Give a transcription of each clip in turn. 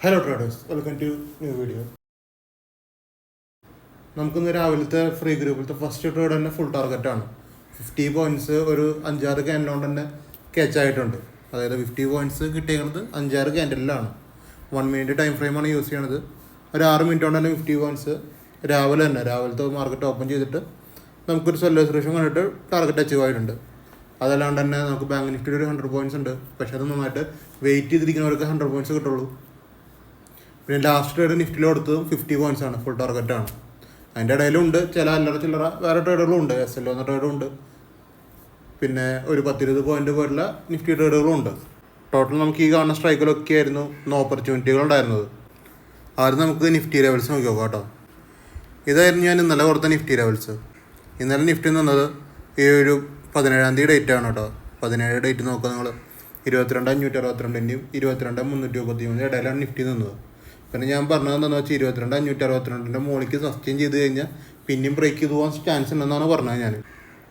Hello traders, welcome to new video. നമുക്കിന്ന് രാവിലത്തെ free ഗ്രൂപ്പിലത്തെ ഫസ്റ്റ് ട്രേഡ് തന്നെ ഫുൾ ടാർഗറ്റാണ്. 50 പോയിൻറ്റ്സ് ഒരു 5-6 ക്യാൻഡിലോണ്ട് തന്നെ ക്യാച്ച് ആയിട്ടുണ്ട്. അതായത് 50 പോയിൻറ്റ്സ് കിട്ടിയത് 5-6 ക്യാൻഡിലാണ്. 1 മിനിറ്റ് ടൈം ഫ്രെയിമാണ് യൂസ് ചെയ്യണത്. ഒരു 6 മിനിറ്റ് കൊണ്ട് തന്നെ 50 പോയിൻറ്റ്സ് രാവിലത്തെ മാർക്കറ്റ് ഓപ്പൺ ചെയ്തിട്ട് നമുക്കൊരു സെല്ലേഴ്സ് റേഷ്യോ കണ്ടിട്ട് ടാർഗറ്റ് അച്ചീവ് ആയിട്ടുണ്ട്. അതല്ലാണ്ട് തന്നെ നമുക്ക് ബാങ്ക് നിഫ്റ്റിയിൽ ഒരു 100 പോയിൻറ്റ്സ് ഉണ്ട്. പക്ഷേ അത് നന്നായിട്ട് വെയിറ്റ് ചെയ്തിരിക്കുന്നവർക്ക് 100 പോയിൻറ്റ്സ് കിട്ടുള്ളൂ. പിന്നെ ലാസ്റ്റ് ട്രേഡ് നിഫ്റ്റിയിൽ കൊടുത്തതും 50 പോയിൻറ്റ്സ് ആണ്, ഫുൾ ടാർഗറ്റാണ്. അതിൻ്റെ ഇടയിലുണ്ട് ചില ചില്ലറ വേറെ ട്രേഡുകളും ഉണ്ട്. SL എന്ന ട്രേഡും ഉണ്ട്. പിന്നെ ഒരു 10-20 പോയിൻറ്റ് പോലുള്ള നിഫ്റ്റി ട്രേഡുകളും ഉണ്ട്. ടോട്ടൽ നമുക്ക് ഈ കാണുന്ന സ്ട്രൈക്കിലൊക്കെ ആയിരുന്നു ഓപ്പർച്യൂണിറ്റികൾ ഉണ്ടായിരുന്നത്. ആദ്യം നമുക്ക് നിഫ്റ്റി ലെവൽസ് നോക്കി നോക്കാം കേട്ടോ. ഇതായിരുന്നു ഞാൻ ഇന്നലെ കൊടുത്ത നിഫ്റ്റി ലെവൽസ്. ഇന്നലെ നിഫ്റ്റി നിന്നത് ഈ ഒരു 17-ാം തീയതി ഡേറ്റ് ആണ് കേട്ടോ. 17 ഡേറ്റ് നോക്കുക നിങ്ങൾ. 22,562-ൻ്റെയും 22,333 ഇടയിലാണ് നിഫ്റ്റി നിന്നത്. പിന്നെ ഞാൻ പറഞ്ഞത് എന്താണെന്ന് വെച്ചാൽ 22,562-ൻ്റെ മുകളിലേക്ക് സസ്റ്റെയിൻ ചെയ്ത് കഴിഞ്ഞാൽ പിന്നെയും ബ്രേക്ക് ചെയ്ത് പോകാൻ ചാൻസ് ഉണ്ടെന്നാണ് പറഞ്ഞത് ഞാൻ.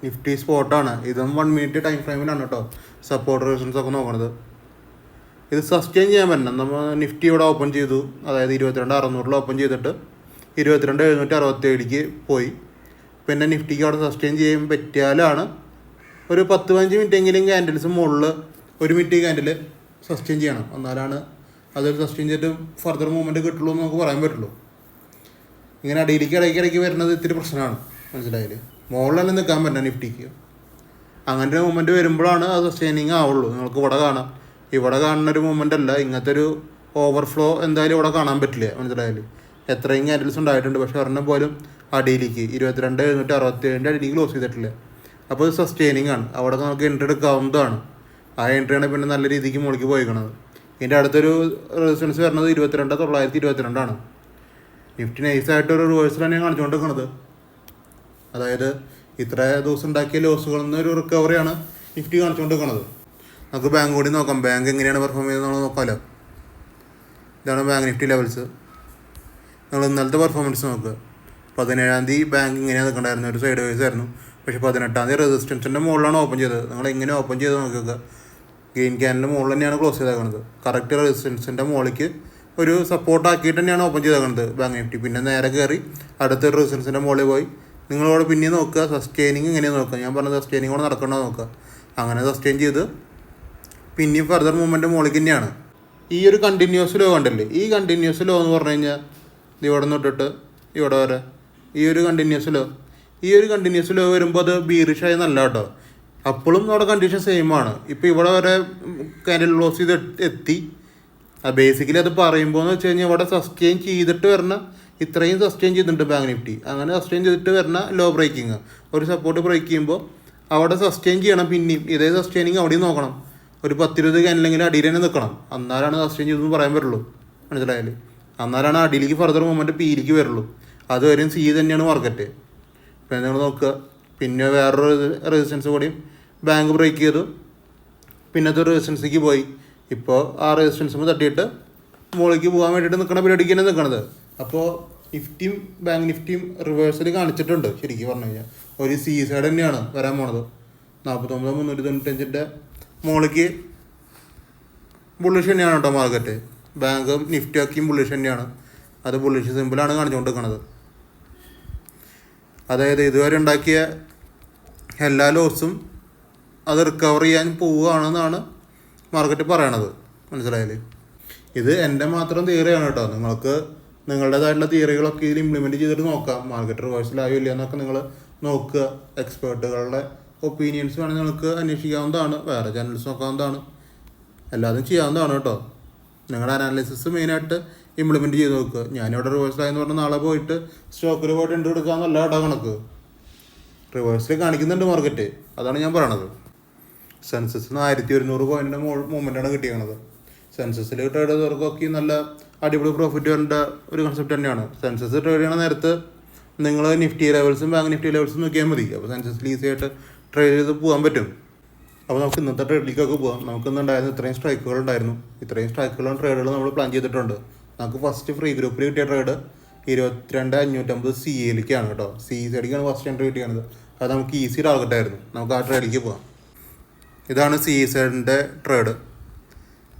നിഫ്റ്റി സ്പോട്ടാണ്. ഇതും 1 മിനിറ്റ് ടൈം ഫ്രെയിമിലാണ് കേട്ടോ സപ്പോർട്ട് റെസിസ്റ്റൻസ് ഒക്കെ നോക്കണത്. ഇത് സസ്റ്റെയിൻ ചെയ്യാൻ പറ്റണം. നമ്മൾ നിഫ്റ്റി ഇവിടെ ഓപ്പൺ ചെയ്തു, അതായത് 22,600 ഓപ്പൺ ചെയ്തിട്ട് 22,767 പോയി. പിന്നെ നിഫ്റ്റിക്ക് അവിടെ സസ്റ്റെയിൻ ചെയ്യാൻ പറ്റിയാലാണ് ഒരു 10-15 മിനിറ്റെങ്കിലും ക്യാൻഡിൽസ് മുകളിൽ 1 മിനിറ്റ് ക്യാൻഡിൽ സസ്റ്റെയിൻ ചെയ്യണം. എന്നാലാണ് അതൊരു സസ്റ്റെയിൻ ചെയ്തിട്ട് ഫർദർ മൂവ്മെൻറ്റ് കിട്ടുള്ളൂ എന്ന് നമുക്ക് പറയാൻ പറ്റുള്ളൂ. ഇങ്ങനെ അടിയിലേക്ക് ഇടയ്ക്കിടയ്ക്ക് വരുന്നത് ഇത്തിരി പ്രശ്നമാണ്, മനസ്സിലായില്ലേ? മുകളിലെല്ലാം നിൽക്കാൻ പറ്റില്ല നിഫ്റ്റിക്ക്. അങ്ങനത്തെ ഒരു മൂവ്മെൻറ്റ് വരുമ്പോഴാണ് അത് സസ്റ്റെയിനിങ് ആവുള്ളൂ. നിങ്ങൾക്ക് ഇവിടെ കാണാം, ഇവിടെ കാണുന്നൊരു മൂവ്മെൻ്റ് അല്ല. ഇങ്ങനത്തെ ഒരു ഓവർഫ്ലോ എന്തായാലും ഇവിടെ കാണാൻ പറ്റില്ല, മനസ്സിലായാലും. എത്രയും ക്യാൻഡിൽസ് ഉണ്ടായിട്ടുണ്ട്, പക്ഷേ ഒരെണ്ണം പോലും അടിയിലേക്ക് 22,767 അടിയിലേക്ക് ക്ലോസ് ചെയ്തിട്ടില്ല. അപ്പോൾ ഇത് സസ്റ്റെയിനിങ് ആണ്. അവിടെ നമുക്ക് എൻട്രി എടുക്കാവുന്നതാണ്. ആ എൻട്രിയാണ് പിന്നെ നല്ല രീതിക്ക് മുകളിലേക്ക് പോയിക്കണത്. ഇതിൻ്റെ അടുത്തൊരു റെസിസ്റ്റൻസ് വരുന്നത് 22,922 നിഫ്റ്റി നൈസായിട്ടൊരു റിവേഴ്സൽ തന്നെയാണ് കാണിച്ചുകൊണ്ടിരിക്കുന്നത്. അതായത് ഇത്ര ദിവസം ഉണ്ടാക്കിയ ലോസുകളിൽ നിന്ന് ഒരു റിക്കവറിയാണ് നിഫ്റ്റി കാണിച്ചുകൊണ്ടിരിക്കുന്നത്. നമുക്ക് ബാങ്ക് കൂടി നോക്കാം. ബാങ്ക് എങ്ങനെയാണ് പെർഫോം ചെയ്തത് നമ്മൾ നോക്കാമല്ലോ. ഇതാണ് ബാങ്ക് നിഫ്റ്റി ലെവൽസ്. നമ്മൾ ഇന്നലത്തെ പെർഫോമൻസ് നോക്കുക. 17-ാം തീയതി ബാങ്ക് ഇങ്ങനെയാണ് നിൽക്കണ്ടായിരുന്നു, ഒരു സൈഡ് വൈസ് ആയിരുന്നു. പക്ഷേ 18-ാം തീയതി റെസിസ്റ്റൻസിൻ്റെ മുകളിലാണ് ഓപ്പൺ ചെയ്തത്. നിങ്ങൾ എങ്ങനെ ഓപ്പൺ ചെയ്ത് നോക്കുക. ഗ്രീൻ ക്യാനിൻ്റെ മുകളിൽ തന്നെയാണ് ക്ലോസ് ചെയ്തേക്കുന്നത്. കറക്റ്റ് റെസിസ്റ്റൻസിൻ്റെ മുകളിലേക്ക് ഒരു സപ്പോർട്ടാക്കിയിട്ട് തന്നെയാണ് ഓപ്പൺ ചെയ്തേക്കുന്നത് ബാങ്ക് നിഫ്റ്റി. പിന്നെ നേരെ കയറി അടുത്തൊരു റെസിസ്റ്റൻസിൻ്റെ മുകളിൽ പോയി. നിങ്ങളവിടെ പിന്നെ നോക്കുക സസ്റ്റെയിനിങ് എങ്ങനെയാണ് നോക്കുക. ഞാൻ പറഞ്ഞത് സസ്റ്റെയിനിങ് കൂടെ നടക്കണോ നോക്കുക. അങ്ങനെ സസ്റ്റെയിൻ ചെയ്ത് പിന്നെയും ഫർദർ മൂവ്മെൻറ്റ് മുകളിലേക്ക് തന്നെയാണ്. ഈ ഒരു കണ്ടിന്യൂസ് ലോ കണ്ടില്ലേ? ഈ കണ്ടിന്യൂസ് ലോ എന്ന് പറഞ്ഞു കഴിഞ്ഞാൽ ഇവിടെ നിന്ന് ഇട്ടിട്ട് ഇവിടെ വരെ ഈ ഒരു കണ്ടിന്യൂസ് ലോ വരുമ്പോൾ അത് ബീറിഷായി നല്ല കേട്ടോ. അപ്പോഴും നമ്മുടെ കണ്ടീഷൻ സെയിം ആണ്. ഇപ്പോൾ ഇവിടെ വരെ ക്യാൻഡിൽ ക്ലോസ് ചെയ്ത് എത്തി. ബേസിക്കലി അത് പറയുമ്പോൾ എന്ന് വെച്ച് കഴിഞ്ഞാൽ ഇവിടെ സസ്റ്റെയിൻ ചെയ്തിട്ട് വരണ ഇത്രയും സസ്റ്റെയിൻ ചെയ്തിട്ടുണ്ട് ബാങ്ക് നിഫ്റ്റി. അങ്ങനെ സസ്റ്റെയിൻ ചെയ്തിട്ട് വരണ ലോ ബ്രേക്കിങ്, ഒരു സപ്പോർട്ട് ബ്രേക്ക് ചെയ്യുമ്പോൾ അവിടെ സസ്റ്റെയിൻ ചെയ്യണം. പിന്നെയും ഇതേ സസ്റ്റെയിനിങ് അവിടെയും നോക്കണം. ഒരു 10-20 ക്യാൻഡിലെങ്കിലും അടിയിൽ തന്നെ നിൽക്കണം. എന്നാലാണ് സസ്റ്റെയിൻ ചെയ്തെന്ന് പറയാൻ പറ്റുള്ളൂ, മനസ്സിലായാലും. എന്നാലാണ് അടിയിലേക്ക് ഫർദർ മൂവ്മെൻറ്റ് പിയിലേക്ക് വരുള്ളൂ. അതുവരെയും സി തന്നെയാണ് മാർക്കറ്റ്. പിന്നെ നിങ്ങൾ നോക്കുക. പിന്നെ വേറൊരു റെസിസ്റ്റൻസ് കൂടിയും ബാങ്ക് ബ്രേക്ക് ചെയ്തു. പിന്നത്തെ ഒരു റെസിസ്റ്റൻസിലേക്ക് പോയി. ഇപ്പോൾ ആ റെസിസ്റ്റൻസ് തട്ടിയിട്ട് മുകളിലേക്ക് പോകാൻ വേണ്ടിയിട്ട് നിൽക്കുന്ന പരിപാടിക്ക് തന്നെ നിൽക്കണത്. അപ്പോൾ നിഫ്റ്റിയും ബാങ്ക് നിഫ്റ്റിയും റിവേഴ്സൽ കാണിച്ചിട്ടുണ്ട്. ശരിക്കും പറഞ്ഞു കഴിഞ്ഞാൽ ഒരു സി സൈഡ് തന്നെയാണ് വരാൻ പോണത്. 49,395-ൻ്റെ മുകളിലേക്ക് ബുള്ളിഷ് തന്നെയാണ് കേട്ടോ മാർക്കറ്റ്. ബാങ്കും നിഫ്റ്റിയൊക്കെയും ബുള്ളിഷ് തന്നെയാണ്. അത് ബുള്ളിഷ് സിമ്പിളാണ് കാണിച്ചുകൊണ്ടിരിക്കുന്നത്. അതായത് ഇതുവരെ ഉണ്ടാക്കിയ എല്ലാ ലോസും അത് റിക്കവർ ചെയ്യാൻ പോവുകയാണെന്നാണ് മാർക്കറ്റ് പറയണത്, മനസ്സിലായാലേ. ഇത് എൻ്റെ മാത്രം തിയറിയാണ് കേട്ടോ. നിങ്ങൾക്ക് നിങ്ങളുടേതായിട്ടുള്ള തിയറികളൊക്കെ ഇതിൽ ഇംപ്ലിമെൻറ്റ് ചെയ്തിട്ട് നോക്കാം. മാർക്കറ്റ് റിവേഴ്സലായോ ഇല്ല എന്നൊക്കെ നിങ്ങൾ നോക്കുക. എക്സ്പേർട്ടുകളുടെ ഒപ്പീനിയൻസ് വേണമെങ്കിൽ നിങ്ങൾക്ക് അന്വേഷിക്കാവുന്നതാണ്. വേറെ ചാനൽസ് നോക്കാവുന്നതാണ്. എല്ലാതും ചെയ്യാവുന്നതാണ് കേട്ടോ. നിങ്ങളുടെ അനാലിസിസ് മെയിനായിട്ട് ഇംപ്ലിമെൻറ്റ് ചെയ്ത് നോക്കുക. ഞാനിവിടെ റിവേഴ്സലായെന്ന് പറഞ്ഞാൽ നാളെ പോയിട്ട് സ്റ്റോക്കിൽ പോയിട്ട് എൻട്രി എടുക്കാമെന്നല്ല കേട്ടോ കണക്ക്. റിവേഴ്സിൽ കാണിക്കുന്നുണ്ട് മാർക്കറ്റ്, അതാണ് ഞാൻ പറയണത്. സെൻസസിന് 1,100 പോയിൻറ്റിൻ്റെ മൂവ്മെൻറ്റാണ് കിട്ടിയത്. സെൻസസിൽ ട്രേഡ് ചെയ്തവർക്കൊക്കെ നല്ല അടിപൊളി പ്രോഫിറ്റ് വരേണ്ട ഒരു കൺസെപ്റ്റ് തന്നെയാണ്. സെൻസസ് ട്രേഡ് ചെയ്യണ നേരത്ത് നിങ്ങൾ നിഫ്റ്റി ലെവൽസും ബാങ്ക് നിഫ്റ്റി ലെവൽസും നോക്കിയാൽ മതി. അപ്പോൾ സെൻസസിൽ ഈസി ആയിട്ട് ട്രേഡ് ചെയ്ത് പോകാൻ പറ്റും. അപ്പോൾ നമുക്ക് ഇന്നത്തെ ട്രേഡിലേക്കൊക്കെ പോകാം. നമുക്കിന്നുണ്ടായിരുന്നു ഇത്രയും സ്ട്രൈക്കുകൾ ഉണ്ടായിരുന്നു. ഇത്രയും സ്ട്രൈക്കുകളും ട്രേഡുകൾ നമ്മൾ പ്ലാൻ ചെയ്തിട്ടുണ്ട്. നമുക്ക് ഫസ്റ്റ് ഫ്രീ ഗ്രൂപ്പിൽ കിട്ടിയ ട്രേഡ് 22,550 CAയിലേക്കാണ് കേട്ടോ. സൈഡിലേക്കാണ് ഫസ്റ്റ് എൻട്രി കിട്ടിയത്. അത് നമുക്ക് ഈസി ടാർഗറ്റായിരുന്നു. നമുക്ക് ആ ട്രേഡിലേക്ക് പോകാം. ഇതാണ് സൈഡിൻ്റെ ട്രേഡ്.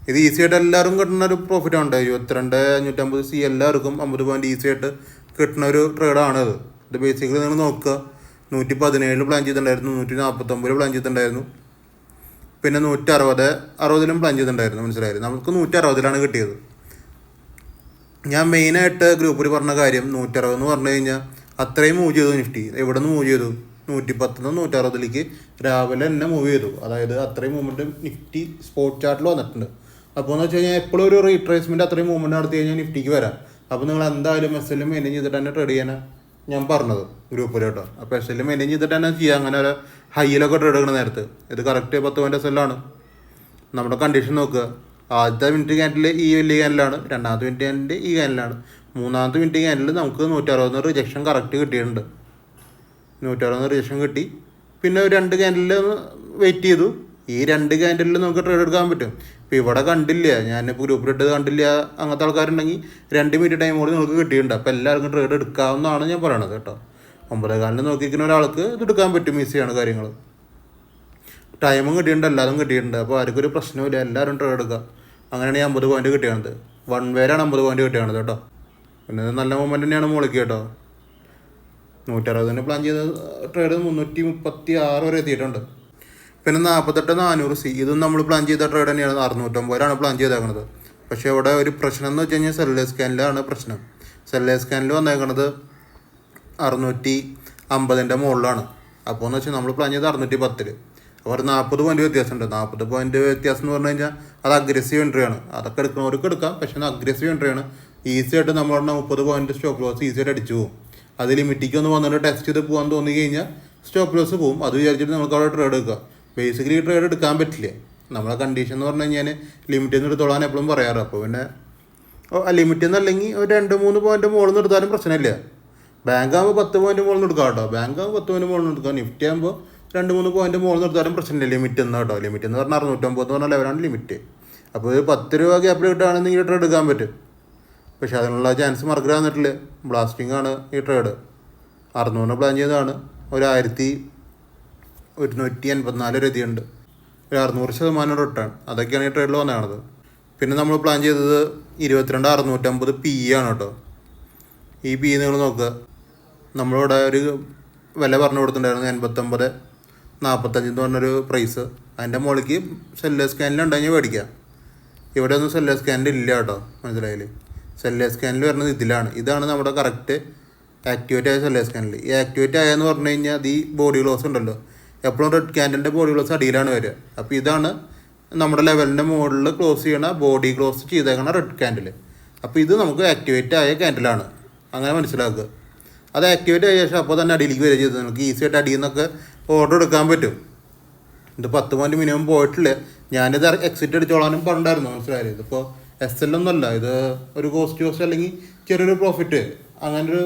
ഇത് ഈസി ആയിട്ട് എല്ലാവരും കിട്ടുന്ന ഒരു പ്രോഫിറ്റാണ്. 22,550 എല്ലാവർക്കും 50 പോയിന്റ് ഈസി ആയിട്ട് കിട്ടുന്ന ഒരു ട്രേഡാണ് ഇത്. ഇത് ബേസിക്കലി നിങ്ങൾ നോക്കുക, 117 പ്ലാൻ ചെയ്തിട്ടുണ്ടായിരുന്നു, 149 പ്ലാൻ ചെയ്തിട്ടുണ്ടായിരുന്നു, പിന്നെ 160 പ്ലാൻ ചെയ്തിട്ടുണ്ടായിരുന്നു. മനസ്സിലായിരുന്നു, നമുക്ക് 160 കിട്ടിയത്. ഞാൻ മെയിനായിട്ട് ഗ്രൂപ്പിൽ പറഞ്ഞ കാര്യം 160 എന്ന് പറഞ്ഞു കഴിഞ്ഞാൽ അത്രയും മൂവ് ചെയ്തു നിഫ്റ്റി. എവിടെ നിന്ന് മൂവ് ചെയ്തു? 110 160 രാവിലെ തന്നെ മൂവ് ചെയ്തു. അതായത് അത്രയും മൂവ്മെൻറ്റ് നിഫ്റ്റി സ്പോട്ട് ചാർട്ടിൽ വന്നിട്ടുണ്ട്. അപ്പോൾ എന്ന് വെച്ച് കഴിഞ്ഞാൽ എപ്പോഴും ഒരു റീട്രേസ്മെൻറ്റ് അത്രയും മൂവ്മെൻറ്റ് നടത്തി കഴിഞ്ഞാൽ നിഫ്റ്റിക്ക് വരാം. അപ്പോൾ നിങ്ങൾ എന്തായാലും എസ് മെയിൻറ്റെയിൻ ചെയ്തിട്ട് തന്നെ ട്രേഡ് ചെയ്യാനാണ് ഞാൻ പറഞ്ഞത് ഗ്രൂപ്പിൽ കേട്ടോ. അപ്പോൾ എസ് മെയിൻറ്റെയിൻ ചെയ്തിട്ട് തന്നെ ചെയ്യാം. അങ്ങനെ ഒരു ഹൈയിലൊക്കെ ട്രേഡ് എടുക്കുന്ന നേരത്ത് ഇത് കറക്റ്റ് 10 പോയിൻ്റ് SL നമ്മുടെ കണ്ടീഷൻ നോക്കുക. ആദ്യത്തെ മിനിറ്റ് ക്യാൻഡിൽ ഈ വലിയ ക്യാൻഡിലാണ്, രണ്ടാമത്തെ മിനിറ്റ് ക്യാൻഡിൽ ഈ ക്യാൻഡിലാണ്, മൂന്നാമത്തെ മിനിറ്റ് ക്യാൻഡിൽ നമുക്ക് 160 റിജക്ഷൻ കറക്റ്റ് കിട്ടിയിട്ടുണ്ട്. 160 റിജക്ഷൻ കിട്ടി. പിന്നെ ഒരു 2 ക്യാൻഡിൽ വെയിറ്റ് ചെയ്തു. ഈ 2 ക്യാൻഡിൽ നമുക്ക് ട്രേഡ് എടുക്കാൻ പറ്റും. ഇപ്പോൾ ഇവിടെ കണ്ടില്ല, ഞാനിപ്പോൾ ഗ്രൂപ്പിലിട്ട് കണ്ടില്ല, അങ്ങനത്തെ ആൾക്കാരുണ്ടെങ്കിൽ 2 മിനിറ്റ് ടൈം കൂടി നിങ്ങൾക്ക് കിട്ടിയിട്ടുണ്ട്. അപ്പോൾ എല്ലാവർക്കും ട്രേഡ് എടുക്കാവുന്നതാണ് ഞാൻ പറയണത് കേട്ടോ. 9:15 നോക്കിയിരിക്കുന്ന ഒരാൾക്ക് ഇത് എടുക്കാൻ പറ്റും, ഈസിയാണ് കാര്യങ്ങൾ. ടൈമും കിട്ടിയിട്ടുണ്ട്, എല്ലാതും കിട്ടിയിട്ടുണ്ട്. അപ്പോൾ ആർക്കും ഒരു പ്രശ്നമില്ല, എല്ലാവരും ട്രേഡ് എടുക്കുക. അങ്ങനെയാണ് 50 പോയിന്റ് കിട്ടിയത്. 1 വേരാണ് 50 പോയിന്റ് കിട്ടിയത് കേട്ടോ. പിന്നെ നല്ല മൊമെൻ്റ് തന്നെയാണ് മുകളിലേക്ക് കേട്ടോ. 160 പ്ലാൻ ചെയ്ത ട്രേഡ് 336 വരെ എത്തിയിട്ടുണ്ട്. പിന്നെ 48,400 ഇതും നമ്മൾ പ്ലാൻ ചെയ്ത ട്രേഡ് തന്നെയാണ്. 650 പ്ലാൻ ചെയ്തേക്കുന്നത്. പക്ഷേ ഇവിടെ ഒരു പ്രശ്നം എന്ന് വെച്ച് കഴിഞ്ഞാൽ സെല്ലേഴ്സ് സ്കാനിലാണ് പ്രശ്നം. സെല്ലേഴ്സ് സ്കാനിൽ വന്നേക്കുന്നത് 650 മുകളിലാണ്. അപ്പോൾ എന്ന് വെച്ചാൽ നമ്മൾ പ്ലാൻ ചെയ്ത് 610. അപ്പോൾ ഒരു 40 പോയിന്റ് വ്യത്യാസമുണ്ട്. 40 പോയിന്റ് വ്യത്യാസം എന്ന് പറഞ്ഞു കഴിഞ്ഞാൽ അത് അഗ്രസീവ് എൻട്രിയാണ്. അതൊക്കെ എടുക്കുന്നവർക്ക് എടുക്കാം, പക്ഷേ അത് അഗ്രസീവ് എൻട്രിയാണ്. ഈസി ആയിട്ട് നമ്മൾ 30 പോയിന്റ് സ്റ്റോപ്പ് ലോസ് ഈസി ആയിട്ട് അടിച്ചു പോകും. അത് ലിമിറ്റിക്ക് ഒന്ന് വന്നിട്ട് ടെസ്റ്റ് ചെയ്ത് പോകാൻ തോന്നി കഴിഞ്ഞാൽ സ്റ്റോപ്പ് ലോസ് പോകും. അത് വിചാരിച്ചിട്ട് നമുക്ക് അവിടെ ട്രേഡ് എടുക്കുക. ബേസിക്കലി ട്രേഡ് എടുക്കാൻ പറ്റില്ല. നമ്മളെ കണ്ടീഷൻ എന്ന് പറഞ്ഞു കഴിഞ്ഞാൽ ലിമിറ്റിൽ നിന്ന് എടുത്തോളാൻ എപ്പോഴും പറയാറ്. അപ്പോൾ പിന്നെ ലിമിറ്റിൽ നിന്നല്ലെങ്കിൽ ഒരു 2-3 പോയിന്റ് മുകളിൽ നിന്ന് എടുത്താലും പ്രശ്നമില്ല. ബാങ്ക് ആകുമ്പോൾ 10 പോയിന്റ് മുകളിൽ നിന്ന് എടുക്കാം കേട്ടോ. ബാങ്ക് ആകുമ്പോൾ 10 പോയിന്റ് മുകളിൽ നിന്ന് എടുക്കാം. നിഫ്റ്റി ആകുമ്പോൾ 2-3 പോയിന്റ് മുകളിൽ നിർത്താനും പ്രശ്നമില്ല. ലിമിറ്റ് എന്ന് കേട്ടോ. ലിമിറ്റ് എന്ന് പറഞ്ഞാൽ 650 എന്ന് പറഞ്ഞ ലെവലാണ് ലിമിറ്റ്. അപ്പോൾ ഒരു 10 രൂപ ഗ്യാപ്പിൽ കിട്ടുകയാണെങ്കിൽ ഈ ട്രേഡ് എടുക്കാൻ പറ്റും. പക്ഷെ അതിനുള്ള ചാൻസ് മാർക്കറ്റ് വന്നിട്ടില്ല. ബ്ലാസ്റ്റിംഗ് ആണ് ഈ ട്രേഡ്. 600 പ്ലാൻ ചെയ്തതാണ്. ഒരു 1,184 വരെ എത്തിയുണ്ട്. ഒരു 600% റിട്ടേൺ. അതൊക്കെയാണ് ഈ ട്രേഡിൽ വന്നതാണത്. പിന്നെ നമ്മൾ പ്ലാൻ ചെയ്തത് 22,650 PE ആണ് കേട്ടോ. ഈ PE നിങ്ങൾ നോക്കുക, നമ്മളിവിടെ ഒരു വില പറഞ്ഞു കൊടുത്തിട്ടുണ്ടായിരുന്നു 89.45 എന്ന് പറഞ്ഞൊരു പ്രൈസ്. അതിൻ്റെ മുകളിലേക്ക് സെല്ലേഴ്സ് സ്കാനിൽ ഉണ്ടെങ്കിൽ മേടിക്കാം. ഇവിടെ ഒന്നും സെല്ലേഴ്സ് സ്കാനിൽ ഇല്ല കേട്ടോ, മനസ്സിലായില്ലേ? സെല്ലേഴ്സ് സ്കാനിൽ വരുന്നത് ഇതിലാണ്. ഇതാണ് നമ്മുടെ കറക്റ്റ് ആക്ടിവേറ്റ് ആയ സെല്ലേഴ്സ് സ്കാനിൽ. ഈ ആക്ടിവേറ്റ് ആയെന്ന് പറഞ്ഞു കഴിഞ്ഞാൽ അത് ഈ ബോഡി ഗ്ലോസ് ഉണ്ടല്ലോ, എപ്പോഴും റെഡ് ക്യാൻഡിലിൻ്റെ ബോഡി ഗ്ലോസ് അടിയിലാണ് വരിക. അപ്പോൾ ഇതാണ് നമ്മുടെ ലെവലിൻ്റെ മുകളിൽ ക്ലോസ് ചെയ്യണ ബോഡി ഗ്ലോസ് ചെയ്തേക്കണ റെഡ് ക്യാൻഡിൽ. അപ്പോൾ ഇത് നമുക്ക് ആക്ടിവേറ്റ് ആയ ക്യാൻഡിലാണ്, അങ്ങനെ മനസ്സിലാക്കുക. അത് ആക്ടിവേറ്റ് ആയ ശേഷം അപ്പോൾ തന്നെ അടിയിലേക്ക് വരിക ചെയ്തത്. നമുക്ക് ഈസി ആയിട്ട് അടിയിൽ നിന്നൊക്കെ ഓർഡർ എടുക്കാൻ പറ്റും. ഇത് 10 പോയിന്റ് മിനിമം പോയിട്ടില്ല. ഞാനിത് എക്സിറ്റ് അടിച്ചോളാനും പണ്ടായിരുന്നു, മനസ്സിലായത്. ഇതിപ്പോൾ SL ഒന്നുമല്ല, ഇത് ഒരു കോസ്റ്റ് അല്ലെങ്കിൽ ചെറിയൊരു പ്രോഫിറ്റ്, അങ്ങനൊരു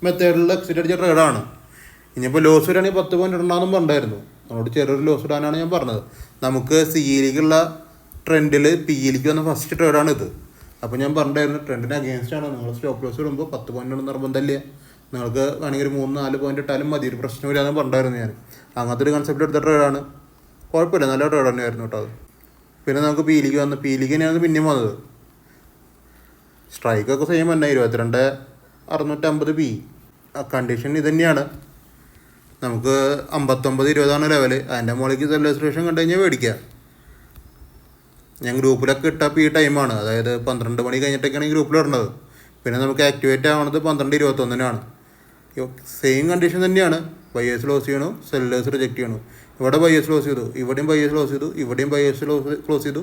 മെത്തേഡിലുള്ള എക്സിറ്റ് അടിച്ച ട്രേഡാണ്. ഇനിയിപ്പോൾ ലോസ് വരികയാണെങ്കിൽ 10 പോയിന്റ് ഇടണമെന്നും പറഞ്ഞായിരുന്നു. നമ്മളോട് ചെറിയൊരു ലോസ് ഇടാനാണ് ഞാൻ പറഞ്ഞത്. നമുക്ക് CEയിലേക്കുള്ള ട്രെൻഡിൽ PEയിലേക്ക് വന്ന ഫസ്റ്റ് ട്രേഡാണ് ഇത്. അപ്പോൾ ഞാൻ പറഞ്ഞിട്ടായിരുന്നു ട്രെൻഡിന് അഗെയിൻസ്റ്റ് ആണ്. നിങ്ങൾ സ്റ്റോപ്പ് ലോസ് ഇടുമ്പോൾ 10 പോയിന്റ് ഒന്നും നിർബന്ധമില്ല. നിങ്ങൾക്ക് വേണമെങ്കിൽ ഒരു 3-4 പോയിന്റ് ഇട്ടാലും മതി, ഒരു പ്രശ്നമില്ല എന്ന് പറഞ്ഞിട്ടായിരുന്നു ഞാൻ. അങ്ങനത്തെ ഒരു കൺസെപ്റ്റ് എടുത്ത ട്രേഡാണ്. കുഴപ്പമില്ല, നല്ല ട്രേഡ് തന്നെയായിരുന്നു കേട്ടോ അത്. പിന്നെ നമുക്ക് PEയിലേക്ക് വന്നു. PEയിലേക്ക് തന്നെയാണ് പിന്നെയും വന്നത്. സ്ട്രൈക്കൊക്കെ സെയിം തന്നെ, 22,650 PE. ആ കണ്ടീഷൻ ഇത് തന്നെയാണ്. നമുക്ക് 59-20 ലെവൽ. അതിൻ്റെ മുകളിലേക്ക് സെല്ലേഴ്സ് കണ്ടു കഴിഞ്ഞാൽ മേടിക്കുക. ഞാൻ ഗ്രൂപ്പിലൊക്കെ ഇട്ടപ്പോൾ ഈ ടൈമാണ്, അതായത് 12 മണി കഴിഞ്ഞിട്ടൊക്കെയാണ് ഈ ഗ്രൂപ്പിൽ ഇടുന്നത്. പിന്നെ നമുക്ക് ആക്ടിവേറ്റ് ആവണത് 12:21 സെയിം കണ്ടീഷൻ തന്നെയാണ്. ബയേഴ്സ് ലോസ് ചെയ്യണു, സെല്ലേഴ്സ് റിജക്റ്റ് ചെയ്യണു. ഇവിടെ ബയേഴ്സ് ലോസ് ചെയ്തു, ഇവിടെയും ബയേഴ്സ് ലോസ് ചെയ്തു, ഇവിടെയും ബയേഴ്സ് ക്ലോസ് ചെയ്തു,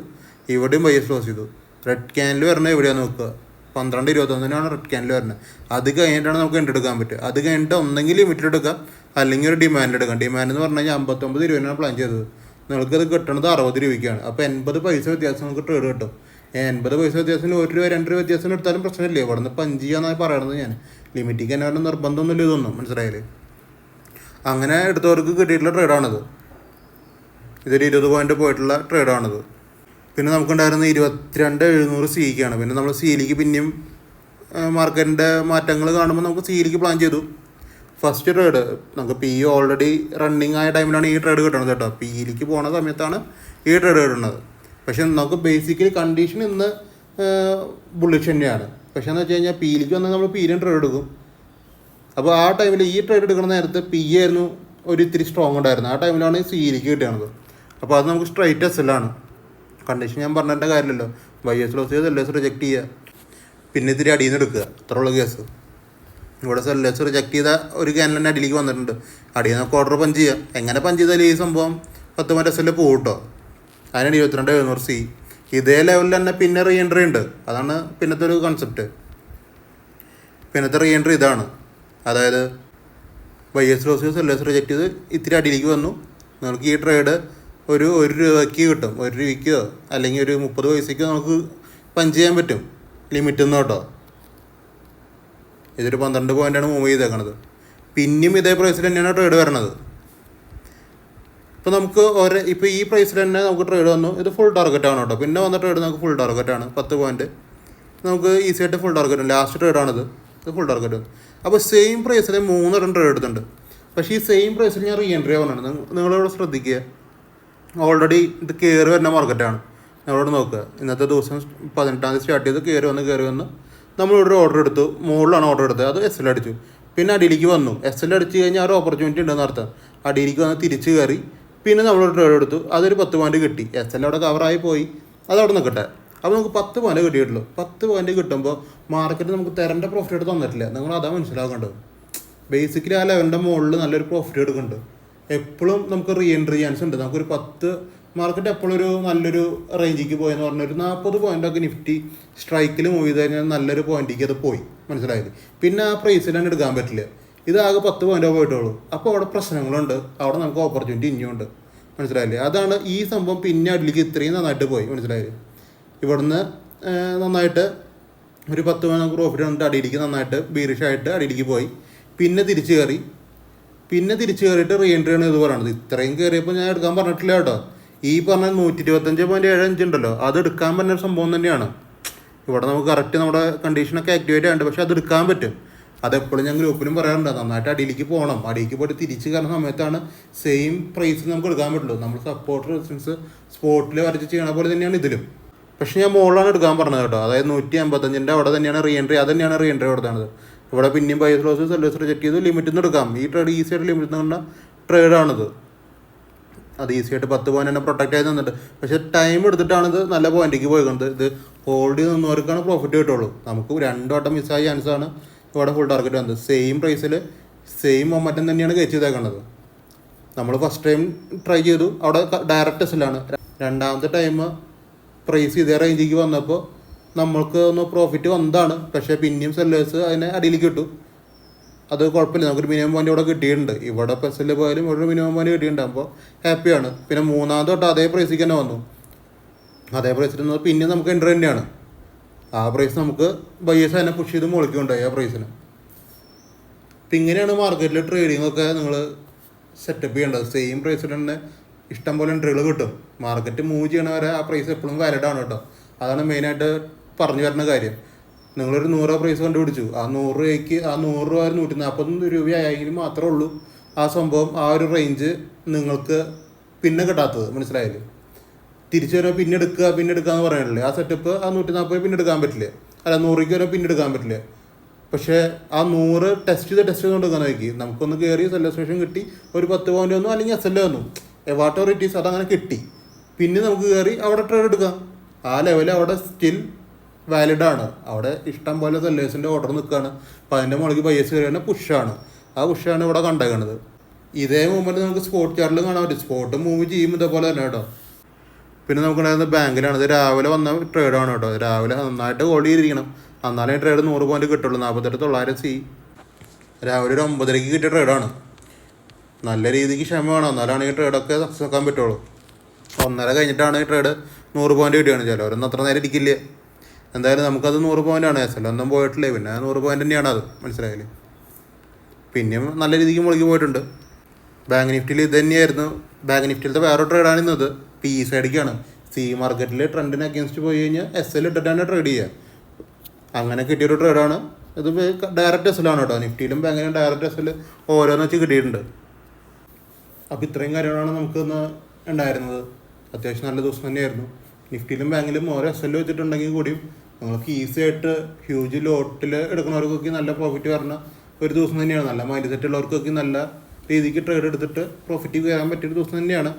ഇവിടെയും ബയേഴ്സ് ലോസ് ചെയ്തു. റെഡ് ക്യാനിൽ വരണത് എവിടെയാണ് നോക്കുക, 12:21 റെഡ് ക്യാനിൽ വരുന്നത്. അത് കഴിഞ്ഞിട്ടാണ് നമുക്ക് എടുക്കാൻ പറ്റുക. അത് കഴിഞ്ഞിട്ട് ഒന്നെങ്കിൽ ലിമിറ്റഡ് എടുക്കാം, അല്ലെങ്കിൽ ഒരു ഡിമാൻഡ് എടുക്കാം. ഡിമാൻഡ് എന്ന് പറഞ്ഞു കഴിഞ്ഞാൽ 59 രൂപയാണ് പ്ലാൻ ചെയ്തത്. നിങ്ങൾക്കത് കിട്ടണത് 60 രൂപയ്ക്കാണ്. അപ്പോൾ 80 പൈസ വ്യത്യാസം നമുക്ക് ട്രേഡ് കിട്ടും. 80 പൈസ വ്യത്യാസത്തിന് 1 രൂപ 2 രൂപ വ്യത്യാസം എടുത്താലും പ്രശ്നമില്ല. ഇവിടെ നിന്ന് 5 ചെയ്യാന്നാണ് പറയണത് ഞാൻ. ലിമിറ്റിക്ക് തന്നെ വല്ല നിർബന്ധമൊന്നുമില്ല ഇതൊന്നും, മനസ്സിലായാലേ? അങ്ങനെ എടുത്തവർക്ക് കിട്ടിയിട്ടുള്ള ട്രേഡാണിത്. ഇതൊരു 20 പോയിന്റ് പോയിട്ടുള്ള ട്രേഡാണിത്. പിന്നെ നമുക്കുണ്ടായിരുന്ന 22,700 CEക്കാണ്. പിന്നെ നമ്മൾ CEയിലേക്ക് പിന്നെയും മാർക്കറ്റിൻ്റെ മാറ്റങ്ങൾ കാണുമ്പോൾ നമുക്ക് CEയിലേക്ക് പ്ലാൻ ചെയ്തു. ഫസ്റ്റ് ട്രേഡ് നമുക്ക് PE ഓൾറെഡി റണ്ണിങ് ആയ ടൈമിലാണ് ഈ ട്രേഡ് കിട്ടുന്നത് കേട്ടോ. PEയിലേക്ക് പോണ സമയത്താണ് ഈ ട്രേഡ് കിട്ടുന്നത്. പക്ഷെ നമുക്ക് ബേസിക്കലി കണ്ടീഷൻ ഇന്ന് ബുള്ളിഷ് തന്നെയാണ്. പക്ഷേ എന്ന് വെച്ച് കഴിഞ്ഞാൽ പിയിലേക്ക് വന്നാൽ നമ്മൾ പിയിലും ട്രേഡ് എടുക്കും. അപ്പോൾ ആ ടൈമിൽ ഈ ട്രേഡ് എടുക്കുന്ന നേരത്ത് പി ആയിരുന്നു ഒരു ഇത്തിരി സ്ട്രോങ് ഉണ്ടായിരുന്നു. ആ ടൈമിലാണ് സിയിലേക്ക് കിട്ടുന്നത്. അപ്പോൾ അത് നമുക്ക് സ്ട്രൈറ്റ് എസ്എല്ലാണ്. കണ്ടീഷൻ ഞാൻ പറഞ്ഞിട്ട് കാര്യമില്ലല്ലോ. ബയേഴ്സ് ലോസ് ചെയ്ത് സെല്ലേഴ്സ് റിജക്റ്റ് ചെയ്യുക, പിന്നെ ഇത്തിരി അടിയിൽ നിന്ന് എടുക്കുക, അത്രയുള്ള കേസ്. ഇവിടെ സെല്ലേഴ്സ് റിജക്റ്റ് ചെയ്ത ഒരു ക്യാനിൽ തന്നെ അടിയിലേക്ക് വന്നിട്ടുണ്ട്. അടിയിൽ നിന്ന് ക്വാർട്ടർ പഞ്ച് ചെയ്യുക. എങ്ങനെ പഞ്ച് ചെയ്താലും ഈ സംഭവം 10 മറ്റേ എസ്എല്ലിൽ പോകും കേട്ടോ. അതിനാണ് 22,700 സി. ഇതേ ലെവലിൽ തന്നെ പിന്നെ റീ എൻട്രി ഉണ്ട്. അതാണ് പിന്നത്തെ ഒരു കൺസെപ്റ്റ്. പിന്നത്തെ റീ എൻട്രി ഇതാണ്. അതായത് ബയേഴ്സ് ലോസ് ചെയ്ത് സെല്ലേഴ്സ് റിജക്റ്റ് ചെയ്ത് ഇത്തിരി അടിയിലേക്ക് വന്നു. നിങ്ങൾക്ക് ഈ ട്രേഡ് ഒരു രൂപയ്ക്ക് കിട്ടും. 1 രൂപയ്ക്കോ അല്ലെങ്കിൽ ഒരു 30 പൈസയ്ക്കോ നമുക്ക് പഞ്ച് ചെയ്യാൻ പറ്റും ലിമിറ്റ് നിന്ന് കേട്ടോ. ഇതൊരു 12 പോയിൻ്റാണ് മൂവ് ചെയ്തേക്കണത്. പിന്നെയും ഇതേ പ്രൈസിൽ തന്നെയാണ് ട്രേഡ് വരണത്. ഇപ്പോൾ നമുക്ക് ഇപ്പോൾ ഈ പ്രൈസിൽ തന്നെ നമുക്ക് ട്രേഡ് വന്നു. ഇത് ഫുൾ ടാർഗറ്റാണ് കേട്ടോ. പിന്നെ വന്ന ട്രേഡ് നമുക്ക് ഫുൾ ടാർഗറ്റാണ്. 10 പോയിൻറ്റ് നമുക്ക് ഈസി ആയിട്ട് ഫുൾ ടാർഗറ്റ്. ലാസ്റ്റ് ട്രേഡാണിത്. ഇത് ഫുൾ ടാർഗറ്റ്. അപ്പോൾ സെയിം പ്രൈസിൽ 3 ട്രേഡ് എടുത്തിട്ടുണ്ട്. പക്ഷേ ഈ സെയിം പ്രൈസിൽ ഞാൻ റീ എൻട്രി ആവുന്നതാണ്. നിങ്ങളിവിടെ ശ്രദ്ധിക്കുക. ഓൾറെഡി ഇത് കയറി വരുന്ന മാർക്കറ്റാണ്. നിങ്ങളോട് നോക്കുക. ഇന്നത്തെ ദിവസം 18-ാം തീയതി സ്റ്റാർട്ട് ചെയ്ത് കയറി വന്ന് നമ്മളിവിടെ ഒരു ഓർഡർ എടുത്തു. മുകളിലാണ് ഓർഡർ എടുത്തത്. അത് എസ് എൽ അടിച്ചു. പിന്നെ അടിയിലേക്ക് വന്നു. എസ് എൽ അടിച്ച് കഴിഞ്ഞാൽ ഒരു ഓപ്പർച്യൂണിറ്റി ഉണ്ടെന്ന് അർത്ഥം. അടിയിലേക്ക് വന്ന് തിരിച്ച് കയറി പിന്നെ നമ്മളൊരു ട്രേഡ് എടുത്തു. അതൊരു 10 പോയിൻറ്റ് കിട്ടി. എസ് എൽ അവിടെ കവറായി പോയി. അതവിടെ നിൽക്കട്ടെ. അപ്പോൾ നമുക്ക് 10 പോയിൻറ്റ് കിട്ടിയിട്ടുള്ളൂ. 10 പോയിൻറ്റ് കിട്ടുമ്പോൾ മാർക്കറ്റ് നമുക്ക് തരേണ്ട പ്രോഫിറ്റ് തന്നിട്ടില്ല. നിങ്ങൾ അതാ മനസ്സിലാക്കേണ്ടത്. ബേസിക്കലി ആ ലെവലിൻ്റെ മുകളിൽ നല്ലൊരു പ്രോഫിറ്റ് എടുക്കുന്നുണ്ട്. എപ്പോഴും നമുക്ക് റീ എൻട്രി ചാൻസ് ഉണ്ട്. നമുക്കൊരു 10 മാർക്കറ്റ് എപ്പോഴും ഒരു നല്ലൊരു റേഞ്ചിലേക്ക് പോയെന്ന് പറഞ്ഞാൽ ഒരു 40 പോയിൻ്റൊക്കെ നിഫ്റ്റി സ്ട്രൈക്കിൽ മൂവ് ചെയ്ത് കഴിഞ്ഞാൽ നല്ലൊരു പോയിന്റിലേക്ക് അത് പോയി. മനസ്സിലായത്? പിന്നെ ആ പ്രൈസിൽ തന്നെ എടുക്കാൻ പറ്റില്ല. ഇതാകെ 10 പോയിൻ്റോ പോയിട്ടുള്ളൂ. അപ്പോൾ അവിടെ പ്രശ്നങ്ങളുണ്ട്. അവിടെ നമുക്ക് ഓപ്പർച്യൂണിറ്റി ഇനിയുണ്ട്. മനസ്സിലായില്ലേ? അതാണ് ഈ സംഭവം. പിന്നെ അതിലേക്ക് ഇത്രയും നന്നായിട്ട് പോയി. മനസ്സിലായില്ലേ? ഇവിടുന്ന് നന്നായിട്ട് ഒരു 10 പോയിൻ്റ് പ്രോഫിറ്റ് വന്നിട്ട് അടിയിലേക്ക് നന്നായിട്ട് ബീറിഷായിട്ട് അടിയിലേക്ക് പോയി. പിന്നെ തിരിച്ച് കയറിയിട്ട് റീ എൻട്രി ആണ് ഇത് പറയുന്നത്. ഇത്രയും കയറിയപ്പോൾ ഞാൻ എടുക്കാൻ പറഞ്ഞിട്ടില്ല കേട്ടോ. ഈ പറഞ്ഞ 125.75 ഉണ്ടല്ലോ, അത് എടുക്കാൻ പറ്റുന്ന സംഭവം തന്നെയാണ്. ഇവിടെ നമുക്ക് കറക്റ്റ് നമ്മുടെ കണ്ടീഷനൊക്കെ ആക്ടിവേറ്റ് ആയിട്ട്, പക്ഷെ അത് എടുക്കാൻ പറ്റും. അതെപ്പോഴും ഞാൻ ഗ്രൂപ്പിലും പറയാറുണ്ട്. നന്നായിട്ട് അടിയിലേക്ക് പോകണം. അടിയിലേക്ക് പോയിട്ട് തിരിച്ച് കയറുന്ന സമയത്താണ് സെയിം പ്രൈസിൽ നമുക്ക് എടുക്കാൻ പറ്റുള്ളൂ. നമ്മൾ സപ്പോർട്ട് റെസിസ്റ്റൻസ് സ്പോട്ടിൽ വരച്ച് ചെയ്യണ പോലെ തന്നെയാണ് ഇതിലും. പക്ഷേ ഞാൻ മുകളിലാണ് എടുക്കാൻ പറഞ്ഞത് കേട്ടോ. അതായത് 155 അവിടെ തന്നെയാണ് റീ എൻട്രി. അത് തന്നെയാണ് റീ എൻട്രി കൊടുത്തത്. ഇവിടെ പിന്നെയും ബയേഴ്സ് ലോസ് സെല്ലേഴ്സ് റിജക്റ്റ് ചെയ്ത് ലിമിറ്റിൽ നിന്ന് എടുക്കാം. ഈ ട്രേഡ് ഈസി ആയിട്ട് ലിമിറ്റിൽ നിന്ന് കണ്ട ട്രേഡാണിത്. അത് ഈസി ആയിട്ട് 10 പോയിൻ്റ് തന്നെ പ്രൊട്ടക്റ്റ് ആയി നിന്നിട്ട്. പക്ഷേ ടൈം എടുത്തിട്ടാണിത് നല്ല പോയിന്റിലേക്ക് പോയിക്കുന്നത്. ഇത് ഹോൾഡ് ചെയ്ത് നിന്നവർക്കാണ് പ്രോഫിറ്റ് കിട്ടുള്ളൂ. നമുക്ക് 2 വട്ടം മിസ്സായ ചാൻസാണ് ഇവിടെ ഫുൾ ടാർഗറ്റ് വന്നത്. സെയിം പ്രൈസിൽ സെയിം മൊമെൻറ്റം തന്നെയാണ് കയറ്റി ചെയ്തേക്കുന്നത്. നമ്മൾ ഫസ്റ്റ് ടൈം ട്രൈ ചെയ്തു, അവിടെ ഡയറക്റ്റ് എസ്എല്ലാണ്. രണ്ടാമത്തെ ടൈം പ്രൈസ് ഇതേ റേഞ്ചിലേക്ക് വന്നപ്പോൾ നമ്മൾക്ക് ഒന്ന് പ്രോഫിറ്റ് വന്നതാണ്. പക്ഷേ പിന്നെയും സെല്ലേഴ്സ് അതിനെ അടിയിലേക്ക് കിട്ടും. അത് കുഴപ്പമില്ല. നമുക്കൊരു മിനിമം പോയിൻ്റ് ഇവിടെ കിട്ടിയിട്ടുണ്ട്. ഇവിടെ പെസ്സിൽ പോയാലും ഇവിടെ മിനിമം പോയിൻ്റ് കിട്ടിയിട്ടുണ്ട്. അപ്പോൾ ഹാപ്പിയാണ്. പിന്നെ 3-ാമത് തൊട്ട് അതേ പ്രൈസിലേക്ക് തന്നെ വന്നു. അതേ പ്രൈസിൽ നിന്ന് പിന്നെ നമുക്ക് എൻട്രി തന്നെയാണ്. ആ പ്രൈസ് നമുക്ക് ബയേഴ്സ് തന്നെ പുഷ് ചെയ്ത് മുകളിക്കുണ്ടായി ആ പ്രൈസിന്. അപ്പം ഇങ്ങനെയാണ് മാർക്കറ്റിൽ ട്രേഡിംഗ് ഒക്കെ നിങ്ങൾ സെറ്റപ്പ് ചെയ്യേണ്ടത്. സെയിം പ്രൈസിൽ തന്നെ ഇഷ്ടംപോലെ എൻട്രികൾ കിട്ടും. മാർക്കറ്റ് മൂവ് ചെയ്യണ വരെ ആ പ്രൈസ് എപ്പോഴും വാലിഡാണ് കേട്ടോ. അതാണ് മെയിനായിട്ട് പറഞ്ഞു വരുന്ന കാര്യം. നിങ്ങളൊരു 100 പ്രൈസ് കണ്ടുപിടിച്ചു. ആ 100 രൂപയ്ക്ക് ആ 100 രൂപ 140 രൂപയായെങ്കിൽ മാത്രമേ ഉള്ളൂ ആ സംഭവം ആ ഒരു റേഞ്ച് നിങ്ങൾക്ക് പിന്നെ കിട്ടാത്തത്. മനസ്സിലായില്ലേ? തിരിച്ചു വരുമ്പോൾ പിന്നെ എടുക്കുക എന്ന് പറയാനില്ലേ? ആ സെറ്റപ്പ് ആ 140 പിന്നെ എടുക്കാൻ പറ്റില്ല. അല്ല 100 വരെ പിന്നെ എടുക്കാൻ പറ്റില്ല. പക്ഷേ ആ 100 ടെസ്റ്റ് ചെയ്ത് എടുക്കാൻ നോക്കി. നമുക്കൊന്ന് കയറി സെല്ലേഴ്സ് കിട്ടി. ഒരു 10 പോയിൻ്റ് വന്നു, അല്ലെങ്കിൽ എസ്എൽ വന്നു, വാട്ടർ ഇറ്റ് ഈസ്, അതങ്ങനെ കിട്ടി. പിന്നെ നമുക്ക് കയറി അവിടെ ട്രേഡ് എടുക്കാം. ആ ലെവൽ അവിടെ സ്റ്റിൽ വാലിഡാണ്. അവിടെ ഇഷ്ടം പോലെ സെല്ലേഴ്സിൻ്റെ ഓർഡർ നിൽക്കുകയാണ്. അപ്പോൾ അതിൻ്റെ മുകളിൽ ബയേഴ്സ് കയറിയാണ് പുഷാണ്. ആ പുഷാണ് ഇവിടെ കണ്ടേക്കണത്. ഇതേ മൂവ്മെൻറ്റ് നമുക്ക് സ്പോട്ട് ചാർട്ടിൽ കാണാൻ പറ്റും. സ്പോട്ട് മൂവ് ചെയ്യുമ്പോൾ ഇതേപോലെ തന്നെ കേട്ടോ. പിന്നെ നമുക്കുണ്ടായിരുന്നത് ബാങ്കിലാണ്. ഇത് രാവിലെ വന്ന ട്രേഡാണ് കേട്ടോ. രാവിലെ നന്നായിട്ട് ഹോൾഡ് ചെയ്തിരിക്കണം. എന്നാലേ ട്രേഡ് 100 പോയിൻ്റ് കിട്ടുള്ളൂ. 48,900 സി രാവിലെ ഒരു 9:30 കിട്ടിയ ട്രേഡാണ്. നല്ല രീതിക്ക് ക്ഷമ വേണം, എന്നാലാണ് ഈ ട്രേഡൊക്കെ സക്സസ് ആക്കാൻ പറ്റുള്ളൂ. 1:30 കഴിഞ്ഞിട്ടാണ് ഈ ട്രേഡ് 100 പോയിൻ്റ് കിട്ടുകയാണ്. ചിലവരൊന്നും അത്ര നേരം ഇരിക്കില്ല. എന്തായാലും നമുക്കത് 100 പോയിൻ്റാണ്. എസ് എൽ ഒന്നും പോയിട്ടില്ലേ. പിന്നെ 100 പോയിൻ്റ് തന്നെയാണ് അത്. മനസ്സിലായില്ലേ? പിന്നെയും നല്ല രീതിക്ക് മുകളിലേക്ക് പോയിട്ടുണ്ട്. ബാങ്ക് നിഫ്റ്റിയിൽ ഇത് തന്നെയായിരുന്നു. ബാങ്ക് നിഫ്റ്റിയിലത്തെ വേറെ ട്രേഡാണ് ഇന്നത്. പി സൈഡിലേക്കാണ്. സി മാർക്കറ്റിൽ ട്രെൻഡിന് അഗേൻസ്റ്റ് പോയി കഴിഞ്ഞാൽ എസ് എൽ ഇട്ടിട്ടാണ് ട്രേഡ് ചെയ്യുക. അങ്ങനെ കിട്ടിയൊരു ട്രേഡാണ് ഇത്. ഡയറക്റ്റ് എസ് എല്ലാണ് കേട്ടോ. നിഫ്റ്റിയിലും ബാങ്കിലും ഡയറക്റ്റ് എസ് എൽ ഓരോന്ന് വെച്ച് കിട്ടിയിട്ടുണ്ട്. അപ്പോൾ ഇത്രയും കാര്യങ്ങളാണ് നമുക്കിന്ന് ഉണ്ടായിരുന്നത്. അത്യാവശ്യം നല്ല ദിവസം തന്നെയായിരുന്നു. നിഫ്റ്റിയിലും ബാങ്കിലും ഓരോ SL വെച്ചിട്ടുണ്ടെങ്കിൽ കൂടിയും നിങ്ങൾക്ക് ഈസി ആയിട്ട് ഹ്യൂജ് ലോട്ടിൽ എടുക്കുന്നവർക്കൊക്കെ നല്ല പ്രോഫിറ്റ് വരണ ഒരു ദിവസം തന്നെയാണ്. നല്ല മൈൻഡ് സെറ്റ് ഉള്ളവർക്കൊക്കെ നല്ല രീതിക്ക് ട്രേഡ് എടുത്തിട്ട് പ്രോഫിറ്റ് കയറാൻ പറ്റിയൊരു ദിവസം തന്നെയാണ്.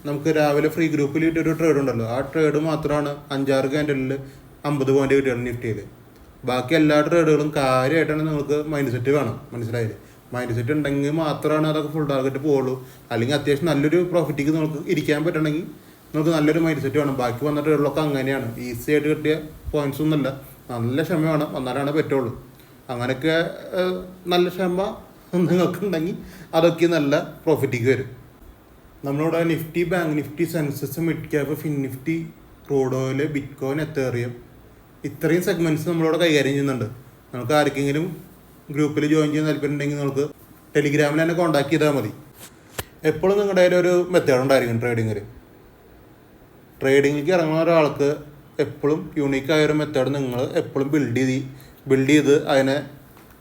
നമുക്ക് രാവിലെ ഫ്രീ ഗ്രൂപ്പിൽ കിട്ടിയൊരു ട്രേഡ് ഉണ്ടല്ലോ, ആ ട്രേഡ് മാത്രമാണ് 5-6 ക്യാൻഡലിൽ 50 പോയിന്റ് കിട്ടിയാണ് നിഫ്റ്റിയിൽ. ബാക്കി എല്ലാ ട്രേഡുകളും കാര്യമായിട്ടാണ് നിങ്ങൾക്ക് മൈൻഡ് സെറ്റ് വേണം. മനസ്സിലായില്ലേ? മൈൻഡ് സെറ്റ് ഉണ്ടെങ്കിൽ മാത്രമാണ് അതൊക്കെ ഫുൾ ടാർഗറ്റ് പോകുള്ളൂ. അല്ലെങ്കിൽ അത്യാവശ്യം നല്ലൊരു പ്രോഫിറ്റിക്ക് നിങ്ങൾക്ക് ഇരിക്കാൻ പറ്റണമെങ്കിൽ നമുക്ക് നല്ലൊരു മൈൻഡ് സെറ്റ് വേണം. ബാക്കി വന്ന ട്രേഡുകളൊക്കെ അങ്ങനെയാണ്, ഈസി ആയിട്ട് കിട്ടിയ പോയിന്റ്സ് ഒന്നുമല്ല. നല്ല ക്ഷമ വേണം, എന്നാലാണ് പറ്റുള്ളൂ. അങ്ങനെയൊക്കെ നല്ല ക്ഷമ നിങ്ങൾക്കുണ്ടെങ്കിൽ അതൊക്കെ നല്ല പ്രോഫിറ്റിക്ക് വരും. നമ്മളിവിടെ Nifty, bank Nifty, Sensex, mid cap, fin Nifty, crude oil, bitcoin, Ethereum, ഇത്രയും സെഗ്മെൻറ്റ്സ് നമ്മളിവിടെ കൈകാര്യം ചെയ്യുന്നുണ്ട്. നമുക്ക് ആർക്കെങ്കിലും ഗ്രൂപ്പിൽ ജോയിൻ ചെയ്യാൻ താല്പര്യമുണ്ടെങ്കിൽ നമുക്ക് ടെലിഗ്രാമിൽ തന്നെ കോൺടാക്ട് ചെയ്താൽ മതി. എപ്പോഴും നിങ്ങളുടെ കയ്യിൽ ഒരു മെത്തേഡ് ഉണ്ടായിരിക്കും ട്രേഡിങ്ങിൽ. ട്രേഡിങ്ങിലേക്ക് ഇറങ്ങുന്ന ഒരാൾക്ക് എപ്പോഴും യൂണീക്കായൊരു മെത്തേഡ് നിങ്ങൾ എപ്പോഴും ബിൽഡ് ചെയ്ത് അതിനെ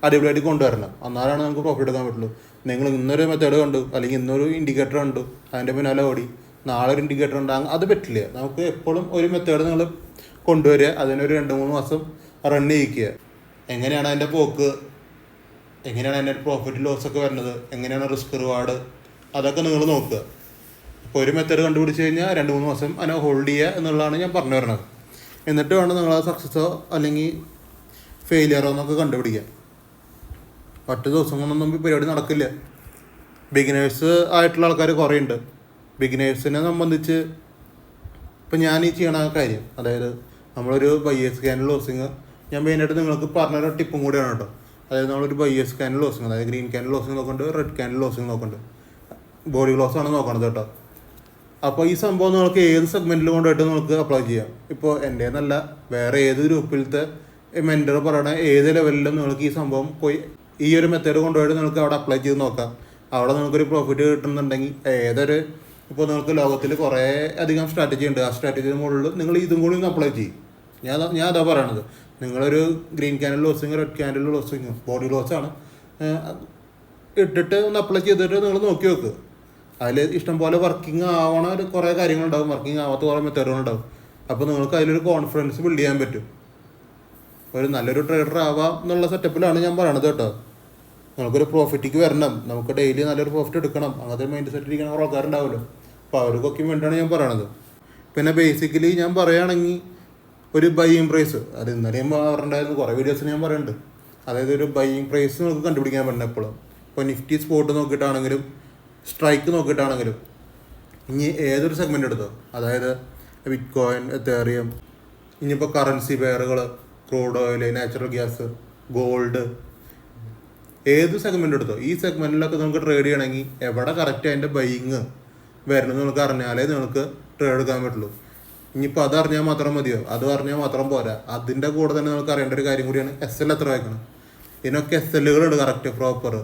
അടിപൊളിയായിട്ട് കൊണ്ടുവരണം. എന്നാലാണ് നമുക്ക് പ്രോഫിറ്റ് എടുക്കാൻ പറ്റുള്ളൂ. നിങ്ങൾ ഇന്നൊരു മെത്തേഡ് കണ്ടു, അല്ലെങ്കിൽ ഇന്നൊരു ഇൻഡിക്കേറ്റർ കണ്ടു, അതിൻ്റെ പിന്നാലെ ഓടി നാളെ ഒരു ഇൻഡിക്കേറ്റർ ഉണ്ടാകും, അത് പറ്റില്ല. നമുക്ക് എപ്പോഴും ഒരു മെത്തേഡ് നിങ്ങൾ കൊണ്ടുവരിക, അതിനൊരു 2-3 മാസം റൺ ചെയ്യിക്കുക. എങ്ങനെയാണ് അതിൻ്റെ പോക്ക്, എങ്ങനെയാണ് അതിൻ്റെ പ്രോഫിറ്റ് ലോസൊക്കെ വരുന്നത്, എങ്ങനെയാണ് റിസ്ക് റിവാർഡ്, അതൊക്കെ നിങ്ങൾ നോക്കുക. ഇപ്പോൾ ഒരു മെത്തേഡ് കണ്ടുപിടിച്ച് കഴിഞ്ഞാൽ 2-3 മാസം അതിനെ ഹോൾഡ് ചെയ്യുക എന്നുള്ളതാണ് ഞാൻ പറഞ്ഞു വരുന്നത്. എന്നിട്ട് വേണം നിങ്ങൾ ആ സക്സസ്സോ അല്ലെങ്കിൽ ഫെയിലിയറോ എന്നൊക്കെ കണ്ടുപിടിക്കുക. ഒറ്റ ദിവസം കൊണ്ടൊന്നും പരിപാടി നടക്കില്ല. ബിഗിനേഴ്സ് ആയിട്ടുള്ള ആൾക്കാർ കുറേ ഉണ്ട്. ബിഗിനേഴ്സിനെ സംബന്ധിച്ച് ഇപ്പം ഞാൻ ഈ ചെയ്യണ കാര്യം, അതായത് നമ്മളൊരു ബൈയേഴ്സ് ക്യാൻഡിൽ ലോസിങ്, ഞാൻ മെയിനായിട്ട് നിങ്ങൾക്ക് പറഞ്ഞൊരു ടിപ്പും കൂടിയാണ് കേട്ടോ. അതായത് നമ്മളൊരു ബൈയേഴ്സ് ക്യാൻഡിൽ ലോസിങ്, അതായത് ഗ്രീൻ ക്യാൻഡിൽ ലോസിങ് നോക്കുന്നുണ്ട്, റെഡ് ക്യാൻഡിൽ ലോസിങ് നോക്കുന്നുണ്ട്, ബോഡി ലോസ് ആണ് നോക്കണത് കേട്ടോ. അപ്പോൾ ഈ സംഭവം നിങ്ങൾക്ക് ഏത് സെഗ്മെൻറ്റിൽ കൊണ്ടുപോയിട്ട് നിങ്ങൾക്ക് അപ്ലൈ ചെയ്യാം. ഇപ്പോൾ എൻ്റെ എന്നല്ല, വേറെ ഏത് ഗ്രൂപ്പിലത്തെ മെൻറ്റർ പറയണ ഏത് ലെവലിലും നിങ്ങൾക്ക് ഈ സംഭവം പോയി ഈ ഒരു മെത്തേഡ് കൊണ്ടുപോയിട്ട് നിങ്ങൾക്ക് അവിടെ അപ്ലൈ ചെയ്ത് നോക്കാം. അവിടെ നിങ്ങൾക്കൊരു പ്രോഫിറ്റ് കിട്ടുന്നുണ്ടെങ്കിൽ ഇപ്പോൾ നിങ്ങൾക്ക് ലോകത്തിൽ കുറേ അധികം സ്ട്രാറ്റജി ഉണ്ട്. ആ സ്ട്രാറ്റജിയുടെ മുകളിൽ നിങ്ങൾ ഇതും കൂടി ഒന്ന് അപ്ലൈ ചെയ്യും. ഞാൻ അതാ പറയണത്. നിങ്ങളൊരു green candle losing, red candle losing, body ലോസാണ് ഇട്ടിട്ട് ഒന്ന് അപ്ലൈ ചെയ്തിട്ട് നിങ്ങൾ നോക്കി വെക്കുക. അതിൽ ഇഷ്ടംപോലെ വർക്കിംഗ് ആവണ കുറേ കാര്യങ്ങളുണ്ടാവും, വർക്കിംഗ് ആവാത്ത കുറേ മെത്തേഡുകളുണ്ടാവും. അപ്പോൾ നിങ്ങൾക്ക് അതിലൊരു കോൺഫിഡൻസ് ബിൽഡ് ചെയ്യാൻ പറ്റും. ഒരു നല്ലൊരു ട്രേഡർ ആവാം എന്നുള്ള സെറ്റപ്പിലാണ് ഞാൻ പറയണത് കേട്ടോ. നമുക്കൊരു പ്രോഫിറ്റിക്ക് വരണം, നമുക്ക് ഡെയിലി നല്ലൊരു പ്രോഫിറ്റ് എടുക്കണം, അങ്ങനത്തെ മൈൻഡ് സെറ്റ് ഇരിക്കുന്ന കുറേ ആൾക്കാരുണ്ടാവുമല്ലോ. അപ്പോൾ അവർക്കൊക്കെ വേണ്ടിയാണ് ഞാൻ പറയണത്. പിന്നെ ബേസിക്കലി ഞാൻ പറയുകയാണെങ്കിൽ ഒരു ബൈയിങ് പ്രൈസ്, അത് ഇന്നലെ ഞാൻ പറഞ്ഞിട്ടുണ്ടായിരുന്നു, കുറേ വീഡിയോസിന് ഞാൻ പറയുന്നുണ്ട്. അതായത് ഒരു ബൈയിങ് പ്രൈസ് നമുക്ക് കണ്ടുപിടിക്കാൻ പറ്റണം എപ്പോഴും. ഇപ്പോൾ നിഫ്റ്റി സ്പോട്ട് നോക്കിയിട്ടാണെങ്കിലും സ്ട്രൈക്ക് നോക്കിയിട്ടാണെങ്കിലും, ഇനി ഏതൊരു സെഗ്മെൻ്റ് എടുത്തോ, അതായത് ബിറ്റ് കോയിൻ, എത്തേറിയം, ഇനിയിപ്പോൾ കറൻസി പെയറുകൾ, crude oil, natural gas, gold, ഏത് സെഗ്മെൻ്റ് എടുത്തോ ഈ സെഗ്മെൻറ്റിലൊക്കെ നമുക്ക് ട്രേഡ് ചെയ്യണമെങ്കിൽ എവിടെ കറക്റ്റ് അതിൻ്റെ ബൈയിങ് വരണമെന്ന് നിങ്ങൾക്ക് അറിഞ്ഞാലേ നിങ്ങൾക്ക് ട്രേഡ് എടുക്കാൻ പറ്റുള്ളൂ. ഇനിയിപ്പോൾ അതറിഞ്ഞാൽ മാത്രം മതിയോ? അത് അറിഞ്ഞാൽ മാത്രം പോരാ. അതിൻ്റെ കൂടെ തന്നെ നമുക്ക് അറിയേണ്ട ഒരു കാര്യം കൂടിയാണ് SL എത്ര വയ്ക്കണം. ഇതിനൊക്കെ SLകളുണ്ട് കറക്റ്റ് പ്രോപ്പർ.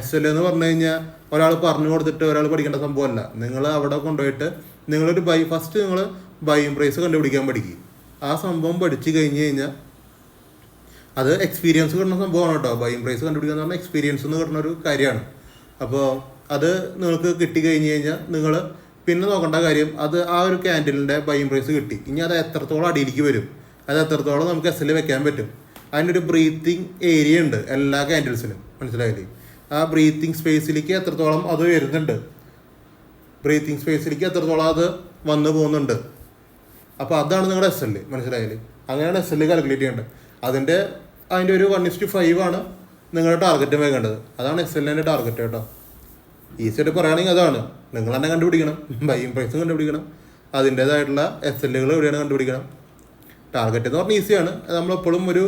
SL എന്ന് പറഞ്ഞു കഴിഞ്ഞാൽ ഒരാൾ പറഞ്ഞു കൊടുത്തിട്ട് ഒരാൾ പഠിക്കേണ്ട സംഭവമല്ല. നിങ്ങൾ അവിടെ കൊണ്ടുപോയിട്ട് നിങ്ങളൊരു ഫസ്റ്റ് നിങ്ങൾ ബൈയിങ് പ്രൈസ് കണ്ടുപിടിക്കാൻ പഠിക്കും. ആ സംഭവം പഠിച്ചു കഴിഞ്ഞ് കഴിഞ്ഞാൽ അത് എക്സ്പീരിയൻസ് കിട്ടുന്ന സംഭവമാണ് കേട്ടോ. ബൈയിങ് പ്രൈസ് കണ്ടുപിടിക്കുക എന്ന് പറഞ്ഞാൽ എക്സ്പീരിയൻസ് എന്ന് കിട്ടുന്ന ഒരു കാര്യമാണ്. അപ്പോൾ അത് നിങ്ങൾക്ക് കിട്ടിക്കഴിഞ്ഞ് കഴിഞ്ഞാൽ നിങ്ങൾ പിന്നെ നോക്കേണ്ട കാര്യം, അത് ആ ഒരു ക്യാൻഡിലിൻ്റെ ബൈയിങ് പ്രൈസ് കിട്ടി, ഇനി അത് എത്രത്തോളം അടിയിലേക്ക് വരും, അത് എത്രത്തോളം നമുക്ക് SL വെക്കാൻ പറ്റും. അതിനൊരു ബ്രീത്തിങ് ഏരിയ ഉണ്ട് എല്ലാ ക്യാൻഡിൽസിലും, മനസ്സിലായില്ലേ? ആ ബ്രീത്തിങ് സ്പേസിലേക്ക് എത്രത്തോളം അത് വരുന്നുണ്ട്, ബ്രീത്തിങ് സ്പേസിലേക്ക് എത്രത്തോളം അത് വന്നു പോകുന്നുണ്ട്. അപ്പോൾ അതാണ് നിങ്ങളുടെ SL, മനസ്സിലായില്ലേ? അങ്ങനെയാണ് SL കാൽക്കുലേറ്റ് ചെയ്യേണ്ടത്. അതിൻ്റെ ഒരു 1:5 ആണ് നിങ്ങളുടെ ടാർഗറ്റ് വെക്കേണ്ടത്. അതാണ് SLൻ്റെ ടാർഗറ്റ് കേട്ടോ. ഈസിയായിട്ട് പറയുകയാണെങ്കിൽ അതാണ്. നിങ്ങൾ തന്നെ കണ്ടുപിടിക്കണം, ബൈയിങ് പ്രൈസും കണ്ടുപിടിക്കണം, അതിൻ്റേതായിട്ടുള്ള SLകൾ എവിടെയാണ് കണ്ടുപിടിക്കണം. ടാർഗറ്റ് എന്ന് പറഞ്ഞാൽ ഈസിയാണ്. നമ്മളെപ്പോഴും ഒരു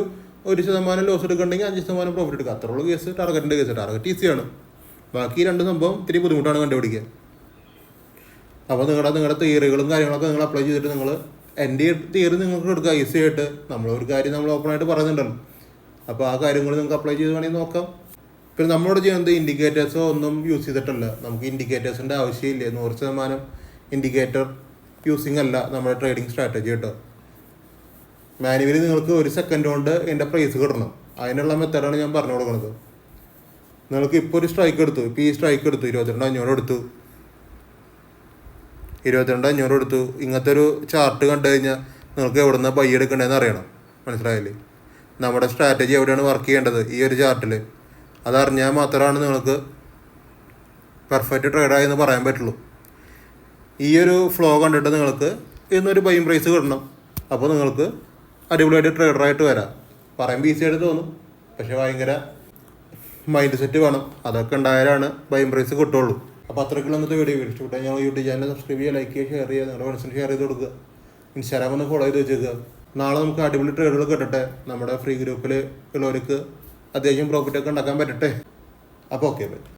1% ലോസ് എടുക്കണമെങ്കിൽ 5% പ്രോഫിറ്റ് എടുക്കുക, അത്രയുള്ള കേസ് ടാർഗറ്റിൻ്റെ കേസ്. ടാർഗറ്റ് ഈസിയാണ്, ബാക്കി രണ്ട് സംഭവം ഇത്തിരി ബുദ്ധിമുട്ടാണ് കണ്ടുപിടിക്കുക. അപ്പോൾ നിങ്ങളുടെ തിയറികളും കാര്യങ്ങളൊക്കെ നിങ്ങൾ അപ്ലൈ ചെയ്തിട്ട് നിങ്ങൾ എൻ്റെ തിയറി നിങ്ങൾക്ക് എടുക്കുക ഈസി ആയിട്ട്. നമ്മളൊരു കാര്യം നമ്മൾ ഓപ്പണായിട്ട് പറയുന്നുണ്ടല്ലോ, അപ്പോൾ ആ കാര്യങ്ങൾ നിങ്ങൾക്ക് അപ്ലൈ ചെയ്ത് വേണമെങ്കിൽ നോക്കാം. പിന്നെ നമ്മളോട് ചെയ്യുന്നത് ഇൻഡിക്കേറ്റേഴ്സോ ഒന്നും യൂസ് ചെയ്തിട്ടല്ല. നമുക്ക് ഇൻഡിക്കേറ്റേഴ്സിൻ്റെ ആവശ്യമില്ല. 100% ഇൻഡിക്കേറ്റർ യൂസിങ് അല്ല നമ്മുടെ ട്രേഡിംഗ് സ്ട്രാറ്റജി കേട്ടോ. മാനുവലി നിങ്ങൾക്ക് 1 സെക്കൻഡ് കൊണ്ട് എൻ്റെ പ്രൈസ് കിട്ടണം, അതിനുള്ള മെത്തേഡാണ് ഞാൻ പറഞ്ഞു കൊടുക്കുന്നത്. നിങ്ങൾക്ക് ഇപ്പോൾ ഒരു സ്ട്രൈക്ക് എടുത്തു, ഇപ്പോൾ ഈ സ്ട്രൈക്ക് എടുത്തു 22,500 എടുത്തു, 22,500 എടുത്തു. ഇങ്ങനത്തെ ഒരു ചാർട്ട് കണ്ടു കഴിഞ്ഞാൽ നിങ്ങൾക്ക് എവിടെ നിന്ന് ബൈ എടുക്കേണ്ടതെന്ന് അറിയണം. മനസ്സിലായില്ലേ? നമ്മുടെ സ്ട്രാറ്റജി എവിടെയാണ് വർക്ക് ചെയ്യേണ്ടത് ഈ ഒരു ചാർട്ടിൽ അതറിഞ്ഞാൽ മാത്രമാണ് നിങ്ങൾക്ക് പെർഫെക്റ്റ് ട്രേഡായി എന്ന് പറയാൻ പറ്റുള്ളൂ. ഈ ഒരു ഫ്ലോ കണ്ടിട്ട് നിങ്ങൾക്ക് ഇന്നൊരു ബൈയും പ്രൈസ് കിട്ടണം. അപ്പോൾ നിങ്ങൾക്ക് അടിപൊളിയായിട്ട് ട്രേഡറായിട്ട് വരാം. പറയുമ്പോൾ ഈസി ആയിട്ട് തോന്നും, പക്ഷേ ഭയങ്കര മൈൻഡ് സെറ്റ് വേണം. അതൊക്കെ ഉണ്ടായാലാണ് ബൈയും പ്രൈസ് കിട്ടുള്ളൂ. അപ്പോൾ അത്രയ്ക്കുള്ള ഇന്നത്തെ വീഡിയോ ഇഷ്ടപ്പെട്ടാൽ ഞങ്ങൾ യൂട്യൂബ് ചാനൽ സബ്സ്ക്രൈബ് ചെയ്യുക, ലൈക്ക് ചെയ്യുക, ഷെയർ ചെയ്യുക, നിങ്ങളുടെ ഫ്രണ്ട്സിന് ഷെയർ ചെയ്ത് കൊടുക്കുക. ഇൻസ്റ്റാഗ്രാം ഒന്ന് ഫോളോ ചെയ്ത് വെച്ചേക്കുക. നാളെ നമുക്ക് അടിപൊളി ട്രേഡുകൾ കിട്ടട്ടെ. നമ്മുടെ ഫ്രീ ഗ്രൂപ്പിൽ ഉള്ളവർക്ക് അത്യാവശ്യം പ്രോഫിറ്റൊക്കെ ഉണ്ടാക്കാൻ പറ്റട്ടെ. അപ്പോൾ ഓക്കെ ബൈ.